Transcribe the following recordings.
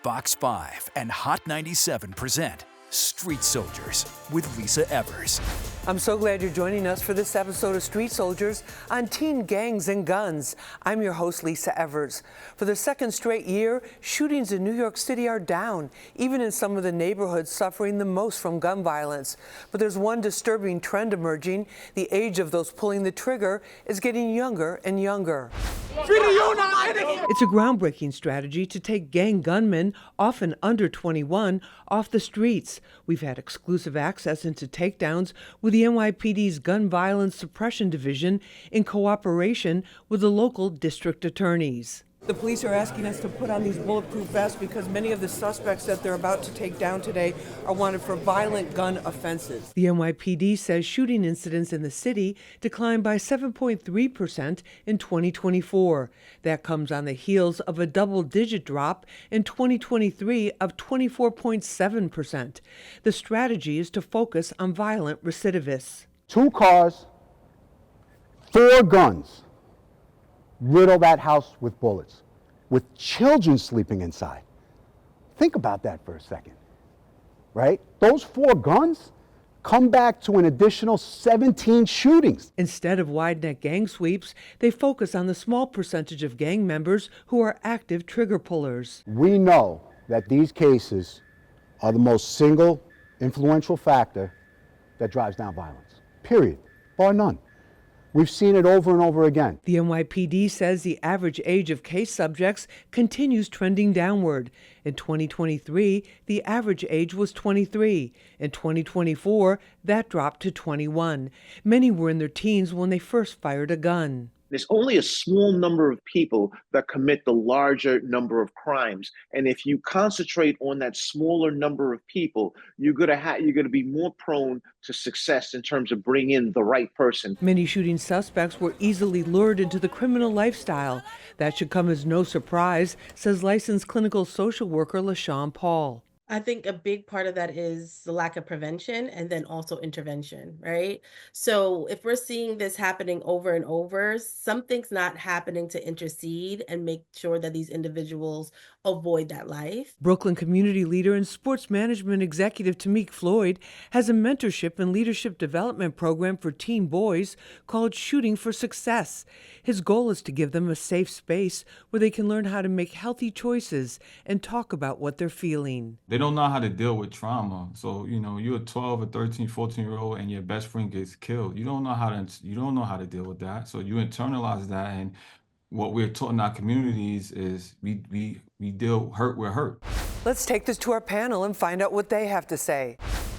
Fox 5 and Hot 97 present Street Soldiers with Lisa Evers. I'm so glad you're joining us for this episode of Street Soldiers on teen gangs and guns. I'm your host, Lisa Evers. For the second straight year, shootings in New York City are down, even in some of the neighborhoods suffering the most from gun violence. But there's one disturbing trend emerging. The age of those pulling the trigger is getting younger and younger. It's a groundbreaking strategy to take gang gunmen, often under 21, off the streets. We've had exclusive access into takedowns with the NYPD's Gun Violence Suppression Division in cooperation with the local district attorneys. The police are asking us to put on these bulletproof vests because many of the suspects that they're about to take down today are wanted for violent gun offenses. The NYPD says shooting incidents in the city declined by 7.3% in 2024. That comes on the heels of a double-digit drop in 2023 of 24.7%. The strategy is to focus on violent recidivists. 2 cars, 4 guns. Riddle that house with bullets, with children sleeping inside. Think about that for a second, right? Those 4 guns come back to an additional 17 shootings. Instead of wide-net gang sweeps, they focus on the small percentage of gang members who are active trigger pullers. We know that these cases are the most single influential factor that drives down violence, period, bar none. We've seen it over and over again. The NYPD says the average age of case subjects continues trending downward. In 2023, the average age was 23. In 2024, that dropped to 21. Many were in their teens when they first fired a gun. There's only a small number of people that commit the larger number of crimes. And if you concentrate on that smaller number of people, you're gonna be more prone to success in terms of bringing in the right person. Many shooting suspects were easily lured into the criminal lifestyle. That should come as no surprise, says licensed clinical social worker LaShawn Paul. I think a big part of that is the lack of prevention and then also intervention, right? So if we're seeing this happening over and over, something's not happening to intercede and make sure that these individuals avoid that life. Brooklyn community leader and sports management executive Tamik Floyd has a mentorship and leadership development program for teen boys called Shooting for Success. His goal is to give them a safe space where they can learn how to make healthy choices and talk about what they're feeling. They don't know how to deal with trauma. So, you're a 12 or 13, 14-year-old and your best friend gets killed. You don't know how to deal with that. So you internalize that, and what we're taught in our communities is we deal hurt with hurt. Let's take this to our panel and find out what they have to say.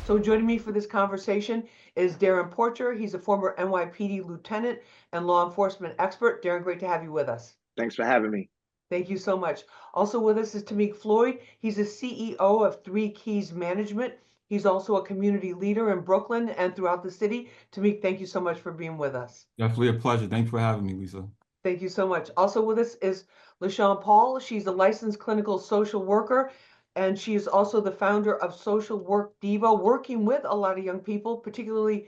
So joining me for this conversation is Darren Porcher. He's a former NYPD lieutenant and law enforcement expert. Darren, great to have you with us. Thanks for having me. Thank you so much. Also with us is Tamik Floyd. He's the CEO of 3 Keys Management. He's also a community leader in Brooklyn and throughout the city. Tamik, thank you so much for being with us. Definitely a pleasure. Thanks for having me, Lisa. Thank you so much. Also with us is LaShawn Paul. She's a licensed clinical social worker, and she is also the founder of Social Work Diva, working with a lot of young people, particularly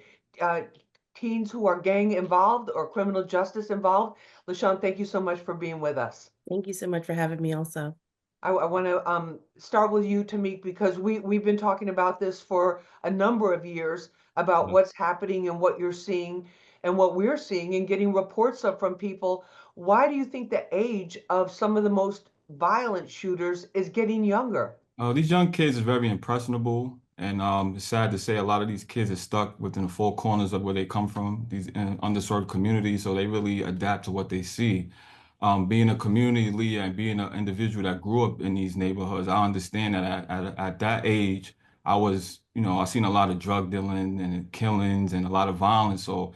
teens who are gang involved or criminal justice involved. LaShawn, thank you so much for being with us. Thank you so much for having me also. I want to start with you, Tamik, because we've been talking about this for a number of years about what's happening and what you're seeing and what we're seeing and getting reports up from people. Why do you think the age of some of the most violent shooters is getting younger? These young kids are very impressionable, and it's sad to say a lot of these kids are stuck within the 4 corners of where they come from, these underserved communities, so they really adapt to what they see. Being a community leader and being an individual that grew up in these neighborhoods, I understand that at that age, I seen a lot of drug dealing and killings and a lot of violence. So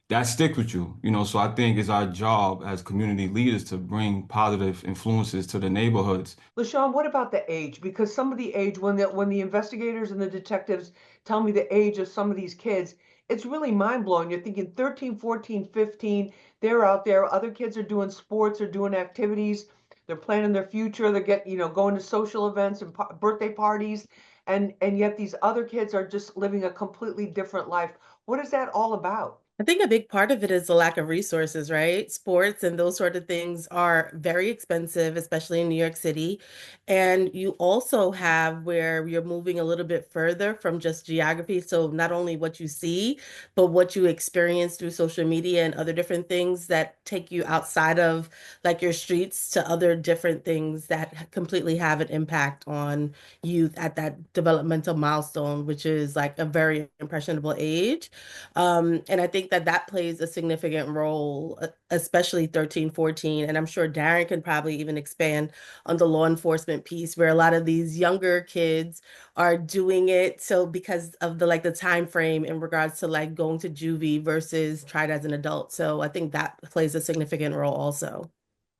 that stick with you, so I think it's our job as community leaders to bring positive influences to the neighborhoods. LaShawn, what about the age? Because some of the age, when the investigators and the detectives tell me the age of some of these kids, it's really mind-blowing. You're thinking 13, 14, 15, they're out there. Other kids are doing sports or doing activities. They're planning their future. They're going to social events and birthday parties. And yet these other kids are just living a completely different life. What is that all about? I think a big part of it is the lack of resources, right? Sports and those sort of things are very expensive, especially in New York City. And you also have where you're moving a little bit further from just geography. So not only what you see, but what you experience through social media and other different things that take you outside of like your streets to other different things that completely have an impact on youth at that developmental milestone, which is like a very impressionable age. And I think that that plays a significant role, especially 13, 14. And I'm sure Darren can probably even expand on the law enforcement piece where a lot of these younger kids are doing it. So because of the like the time frame in regards to like going to juvie versus tried as an adult. So I think that plays a significant role also.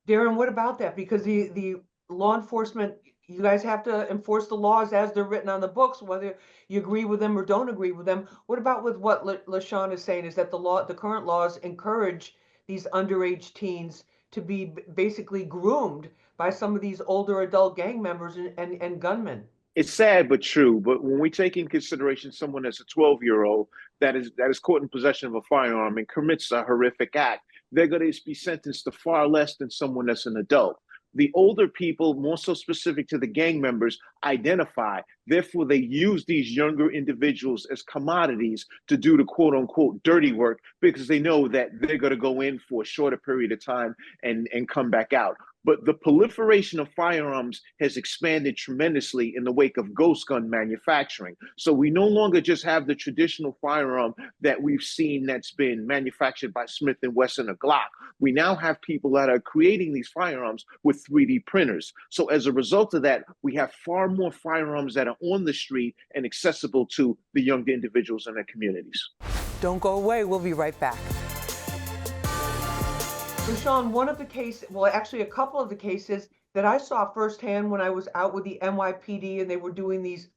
Darren, what about that? Because the law enforcement, you guys have to enforce the laws as they're written on the books, whether you agree with them or don't agree with them. What about with what LaShawn is saying is that the current laws encourage these underage teens to be basically groomed by some of these older adult gang members and gunmen. It's sad but true. But when we take in consideration someone that's a 12-year-old that is caught in possession of a firearm and commits a horrific act, they're going to be sentenced to far less than someone that's an adult. The older people, more so specific to the gang members, identify. Therefore, they use these younger individuals as commodities to do the quote unquote dirty work because they know that they're going to go in for a shorter period of time and come back out. But the proliferation of firearms has expanded tremendously in the wake of ghost gun manufacturing. So we no longer just have the traditional firearm that we've seen that's been manufactured by Smith and Wesson or Glock. We now have people that are creating these firearms with 3D printers. So as a result of that, we have far more firearms that are on the street and accessible to the younger individuals in their communities. Don't go away. We'll be right back. Rashawn, one of the cases, well, actually a couple of the cases that I saw firsthand when I was out with the NYPD and they were doing these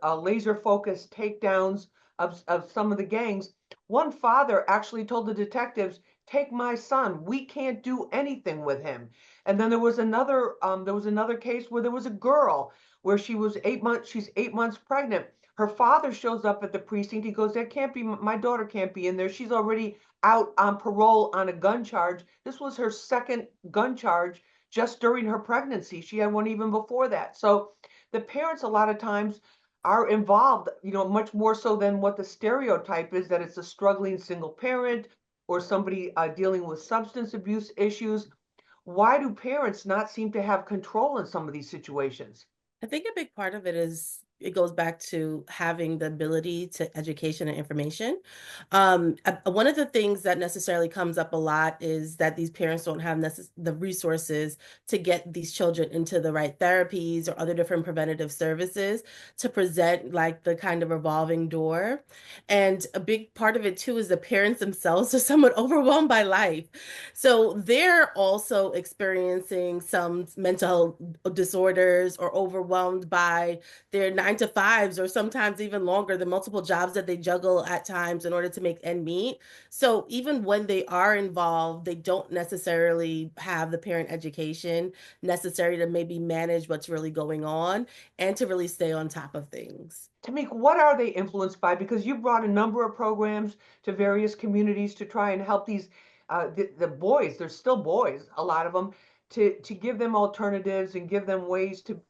laser focused takedowns of some of the gangs. One father actually told the detectives, "Take my son. We can't do anything with him." And then there was another case where there was a girl where she's 8 months pregnant. Her father shows up at the precinct. He goes, "That can't be, my daughter can't be in there. She's already out on parole on a gun charge." This was her second gun charge just during her pregnancy. She had one even before that. So the parents, a lot of times, are involved, much more so than what the stereotype is that it's a struggling single parent or somebody dealing with substance abuse issues. Why do parents not seem to have control in some of these situations? I think a big part of it is it goes back to having the ability to education and information. One of the things that necessarily comes up a lot is that these parents don't have the resources to get these children into the right therapies or other different preventative services to present like the kind of revolving door. And a big part of it too is the parents themselves are somewhat overwhelmed by life. So they're also experiencing some mental disorders or overwhelmed by their 9 to 5s or sometimes even longer, the multiple jobs that they juggle at times in order to make end meet. So even when they are involved, they don't necessarily have the parent education necessary to maybe manage what's really going on and to really stay on top of things. Tamik, what are they influenced by? Because you brought a number of programs to various communities to try and help these the boys. They're still boys, a lot of them, to give them alternatives and give them ways to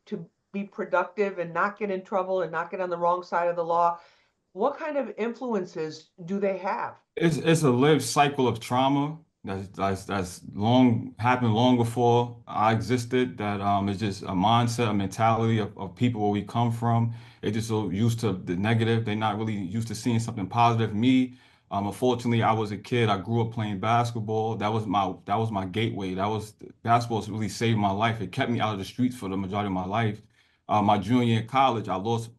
be productive and not get in trouble and not get on the wrong side of the law. What kind of influences do they have? It's a lived cycle of trauma that's long happened long before I existed. That it's just a mindset, a mentality of people where we come from. They just so used to the negative. They're not really used to seeing something positive. Me, unfortunately, I was a kid. I grew up playing basketball. That was my gateway. Basketball really saved my life. It kept me out of the streets for the majority of my life. My junior year in college, I lost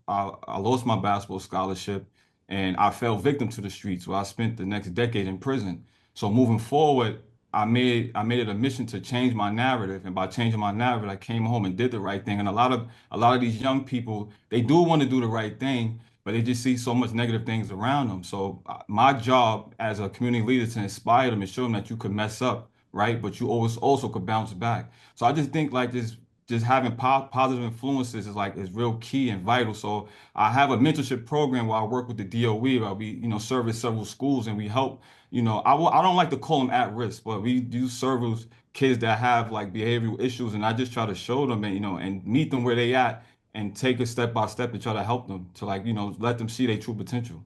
my basketball scholarship and I fell victim to the streets where I spent the next decade in prison. So moving forward, I made it a mission to change my narrative, and by changing my narrative, I came home and did the right thing. And a lot of these young people, they do want to do the right thing, but they just see so much negative things around them. So my job as a community leader is to inspire them and show them that you could mess up, right? But you always also could bounce back. So I just think like this just having positive influences is real key and vital. So I have a mentorship program where I work with the DOE, where we, service several schools and we help, I don't like to call them at risk, but we do service kids that have like behavioral issues. And I just try to show them and, and meet them where they at and take it step by step and try to help them to like, let them see their true potential.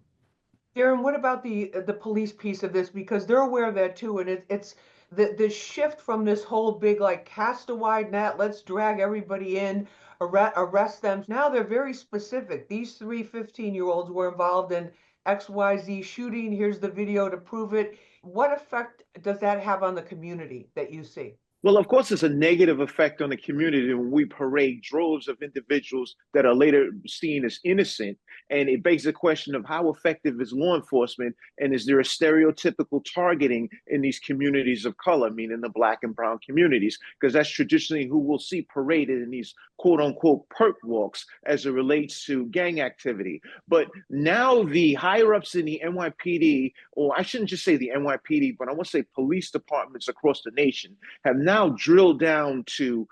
Darren, what about the police piece of this? Because they're aware of that too, and it's the shift from this whole big like cast a wide net, let's drag everybody in, arrest them. Now they're very specific. These three 15-year-olds were involved in XYZ shooting. Here's the video to prove it. What effect does that have on the community that you see? Well, of course, it's a negative effect on the community when we parade droves of individuals that are later seen as innocent. And it begs the question of how effective is law enforcement, and is there a stereotypical targeting in these communities of color, meaning the Black and brown communities? Because that's traditionally who we'll see paraded in these quote unquote perk walks as it relates to gang activity. But now the higher ups in the NYPD, or I shouldn't just say the NYPD, but I want to say police departments across the nation, have now drilled down to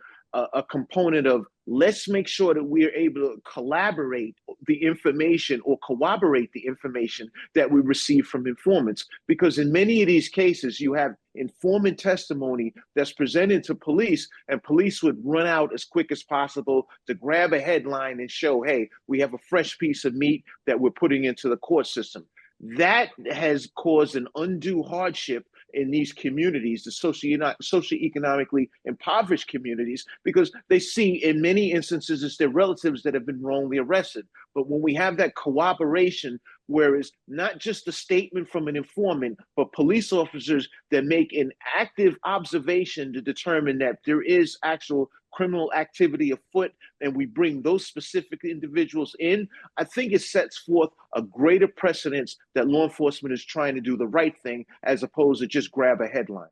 a component of let's make sure that we are able to collaborate the information or corroborate the information that we receive from informants. Because in many of these cases, you have informant testimony that's presented to police, and police would run out as quick as possible to grab a headline and show, hey, we have a fresh piece of meat that we're putting into the court system. That has caused an undue hardship in these communities, the socioeconomically impoverished communities, because they see in many instances it's their relatives that have been wrongly arrested. But when we have that cooperation, where it's not just a statement from an informant, but police officers that make an active observation to determine that there is actual criminal activity afoot, and we bring those specific individuals in, I think it sets forth a greater precedence that law enforcement is trying to do the right thing as opposed to just grab a headline.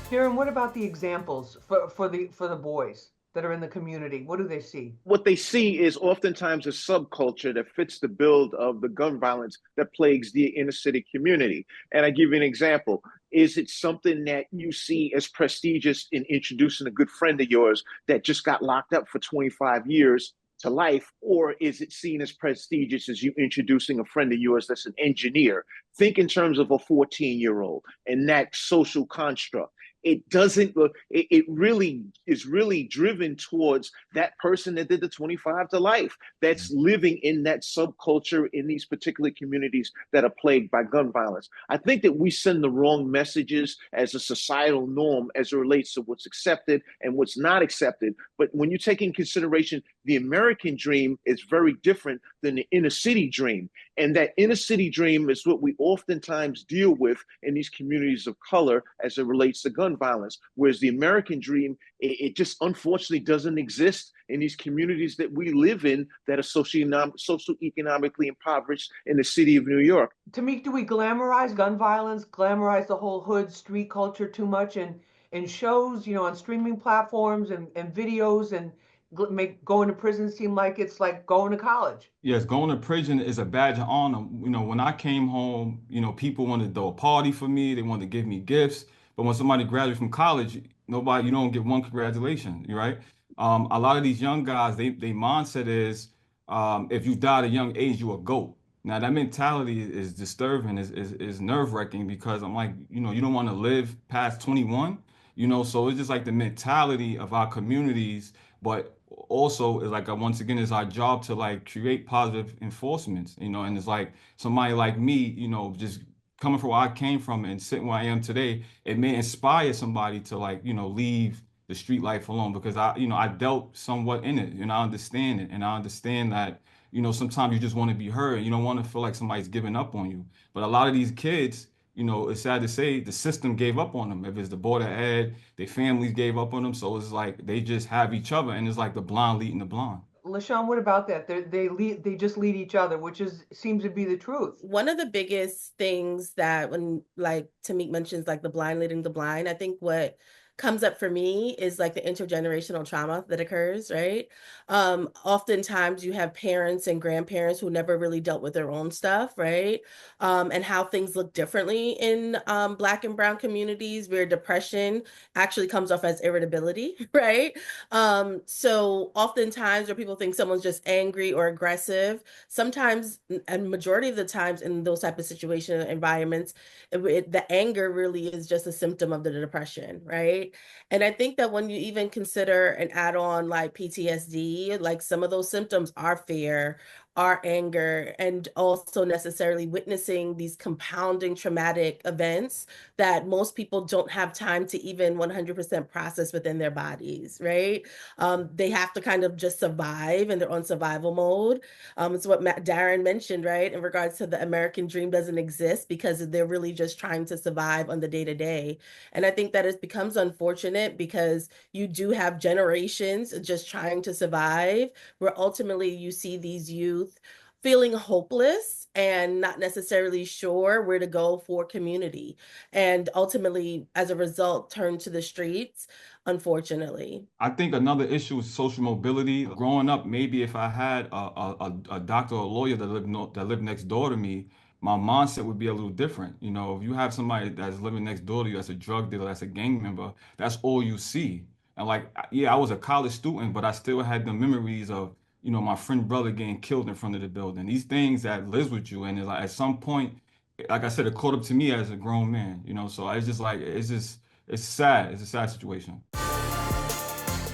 Darren, what about the examples for the boys that are in the community? What do they see? What they see is oftentimes a subculture that fits the build of the gun violence that plagues the inner city community. And I give you an example. Is it something that you see as prestigious in introducing a good friend of yours that just got locked up for 25 years to life? Or is it seen as prestigious as you introducing a friend of yours that's an engineer? Think in terms of a 14-year-old and that social construct. It doesn't, it really is really driven towards that person that did the 25 to life, that's living in that subculture in these particular communities that are plagued by gun violence. I think that we send the wrong messages as a societal norm as it relates to what's accepted and what's not accepted. But when you take in consideration, the American dream is very different than the inner city dream. And that inner city dream is what we oftentimes deal with in these communities of color as it relates to gun violence. Whereas the American dream, it just unfortunately doesn't exist in these communities that we live in that are socioeconomically impoverished in the city of New York. Tamik, do we glamorize gun violence, glamorize the whole hood street culture too much in shows, on streaming platforms and videos, and make going to prison seem like it's like going to college? Yes, going to prison is a badge of honor. When I came home, people wanted to throw a party for me. They wanted to give me gifts. But when somebody graduates from college, you don't get one congratulation, right? A lot of these young guys, their mindset is, if you die at a young age, you're a GOAT. Now that mentality is disturbing, is nerve-wracking, because I'm like, you don't want to live past 21, so it's just like the mentality of our communities, but also is like, once again, it's our job to like create positive enforcements, and it's like somebody like me, just coming from where I came from and sitting where I am today, it may inspire somebody to like, leave the street life alone, because I dealt somewhat in it, and I understand it. And I understand that, sometimes you just want to be heard. You don't want to feel like somebody's giving up on you. But a lot of these kids, it's sad to say, the system gave up on them. If it's the Board of Ed, their families gave up on them. So it's like they just have each other, and it's like the blind leading the blind. LaShawn, what about that? They just lead each other, which seems to be the truth. One of the biggest things that, when like Tamik mentions like the blind leading the blind, I think what comes up for me is like the intergenerational trauma that occurs, right? Oftentimes you have parents and grandparents who never really dealt with their own stuff, right? And how things look differently in Black and Brown communities where depression actually comes off as irritability, right? So oftentimes where people think someone's just angry or aggressive, sometimes, and majority of the times in those type of situation environments, the anger really is just a symptom of the depression, right? And I think that when you even consider and add on like PTSD, like some of those symptoms are fear, are anger, and also necessarily witnessing these compounding traumatic events that most people don't have time to even 100% process within their bodies, right? They have to kind of just survive and they're on survival mode. It's what Darren mentioned, right? In regards to the American dream doesn't exist because they're really just trying to survive on the day to day. And I think that it becomes unfortunate because you do have generations just trying to survive, where ultimately you see these youth feeling hopeless and not necessarily sure where to go for community. And ultimately, as a result, turn to the streets, unfortunately. I think another issue is social mobility. Growing up, maybe if I had a doctor or a lawyer that lived next door to me, my mindset would be a little different. You know, if you have somebody that's living next door to you, that's a drug dealer, that's a gang member, that's all you see. And like, yeah, I was a college student, but I still had the memories of, you know, my friend brother getting killed in front of the building. These things that lives with you, and it's like at some point, like I said, it caught up to me as a grown man. You know, so it's just like it's sad. It's a sad situation.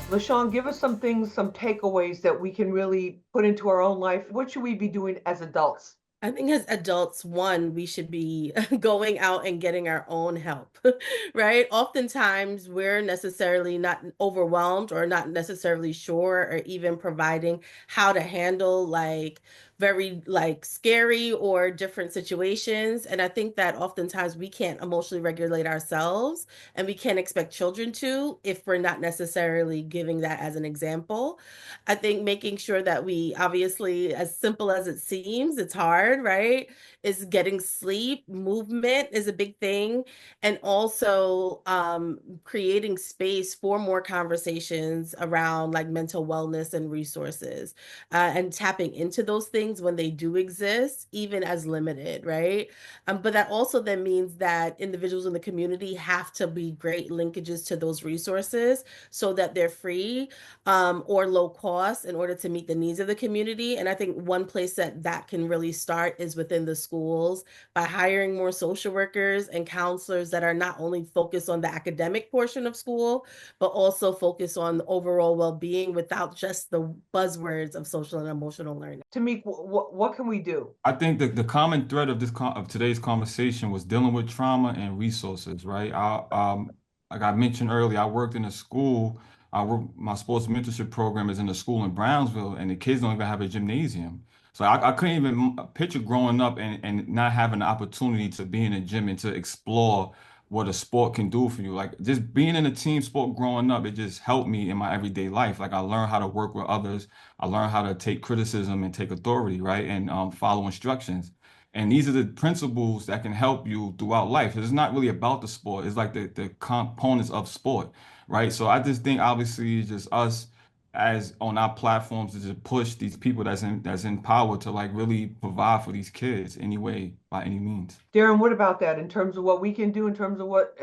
LaShawn, give us some things, some takeaways that we can really put into our own life. What should we be doing as adults? I think as adults, one, we should be going out and getting our own help, right? Oftentimes, we're necessarily not overwhelmed or not necessarily sure or even providing how to handle like very like scary or different situations. And I think that oftentimes we can't emotionally regulate ourselves and we can't expect children to if we're not necessarily giving that as an example. I think making sure that we obviously, as simple as it seems, it's hard, right? Is getting sleep, movement is a big thing. And also creating space for more conversations around like mental wellness and resources and tapping into those things when they do exist, even as limited, right? But that also then means that individuals in the community have to be great linkages to those resources so that they're free or low cost in order to meet the needs of the community. And I think one place that can really start is within the schools by hiring more social workers and counselors that are not only focused on the academic portion of school, but also focus on the overall well-being without just the buzzwords of social and emotional learning. Tamik, what can we do? I think that the common thread of of today's conversation was dealing with trauma and resources, right? Like I mentioned earlier, I worked in a school. My sports mentorship program is in a school in Brownsville, and the kids don't even have a gymnasium. So I couldn't even picture growing up and not having the opportunity to be in a gym and to explore what a sport can do for you. Like just being in a team sport growing up, it just helped me in my everyday life. Like I learned how to work with others. I learned how to take criticism and take authority, right? And follow instructions. And these are the principles that can help you throughout life. It's not really about the sport. It's like the components of sport, right? So I just think obviously it's just us as on our platforms to just push these people that's in power to like really provide for these kids anyway by any means. Darren, what about that in terms of what we can do, in terms of what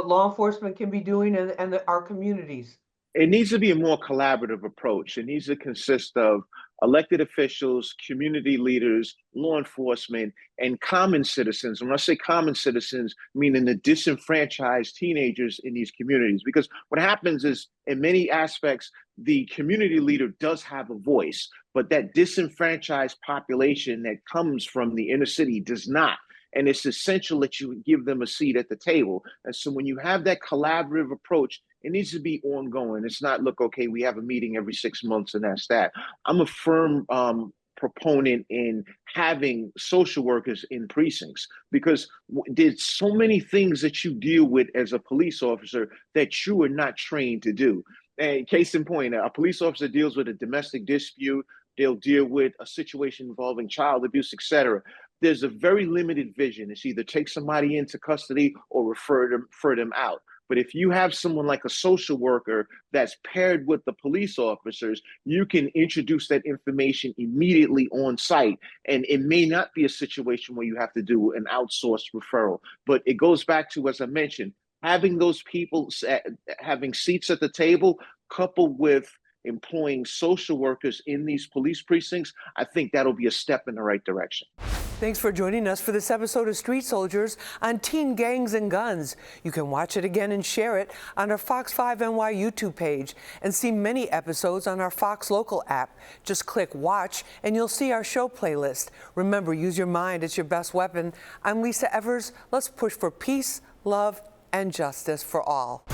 law enforcement can be doing and our communities? It needs to be a more collaborative approach. It needs to consist of elected officials, community leaders, law enforcement, and common citizens. When I say common citizens, meaning the disenfranchised teenagers in these communities. Because what happens is, in many aspects, the community leader does have a voice, but that disenfranchised population that comes from the inner city does not. And it's essential that you give them a seat at the table. And so when you have that collaborative approach, it needs to be ongoing. It's not, look, okay, we have a meeting every 6 months and that's that. I'm a firm proponent in having social workers in precincts because there's so many things that you deal with as a police officer that you are not trained to do. And case in point, a police officer deals with a domestic dispute, they'll deal with a situation involving child abuse, etc. There's a very limited vision. It's either take somebody into custody or refer them out. But if you have someone like a social worker that's paired with the police officers, you can introduce that information immediately on site. And it may not be a situation where you have to do an outsourced referral. But it goes back to, as I mentioned, having those people having seats at the table, coupled with employing social workers in these police precincts, I think that'll be a step in the right direction. Thanks for joining us for this episode of Street Soldiers on teen gangs and guns. You can watch it again and share it on our Fox 5 NY YouTube page and see many episodes on our Fox Local app. Just click watch and you'll see our show playlist. Remember, use your mind, it's your best weapon. I'm Lisa Evers. Let's push for peace, love, and justice for all.